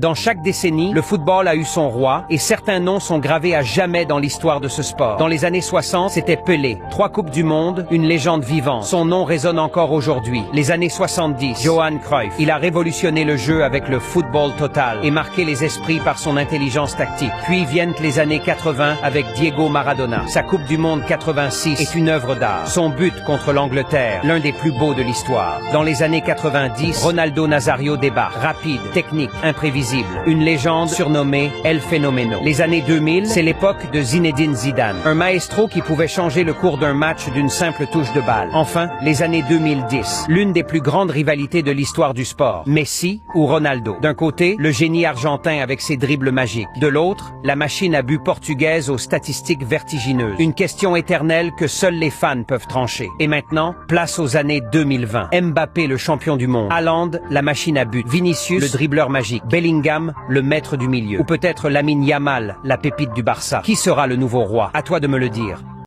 Dans chaque décennie, le football a eu son roi et certains noms sont gravés à jamais dans l'histoire de ce sport. Dans les années 60, c'était Pelé. 3 coupes du monde, une légende vivante. Son nom résonne encore aujourd'hui. Les années 70, Johan Cruyff. Il a révolutionné le jeu avec le football total et marqué les esprits par son intelligence tactique. Puis viennent les années 80 avec Diego Maradona. Sa coupe du monde 86 est une œuvre d'art. Son but contre l'Angleterre, l'un des plus beaux de l'histoire. Dans les années 90, Ronaldo Nazario débarque. Rapide, technique, imprévisible. Une légende surnommée El Fenomeno. Les années 2000, c'est l'époque de Zinedine Zidane. Un maestro qui pouvait changer le cours d'un match d'une simple touche de balle. Enfin, les années 2010. L'une des plus grandes rivalités de l'histoire du sport. Messi ou Ronaldo. D'un côté, le génie argentin avec ses dribbles magiques. De l'autre, la machine à but portugaise aux statistiques vertigineuses. Une question éternelle que seuls les fans peuvent trancher. Et maintenant, place aux années 2020. Mbappé, le champion du monde. Haaland, la machine à but. Vinicius, le dribbleur magique. Bellingham, le maître du milieu. Ou peut-être Lamine Yamal, la pépite du Barça. Qui sera le nouveau roi? À toi de me le dire.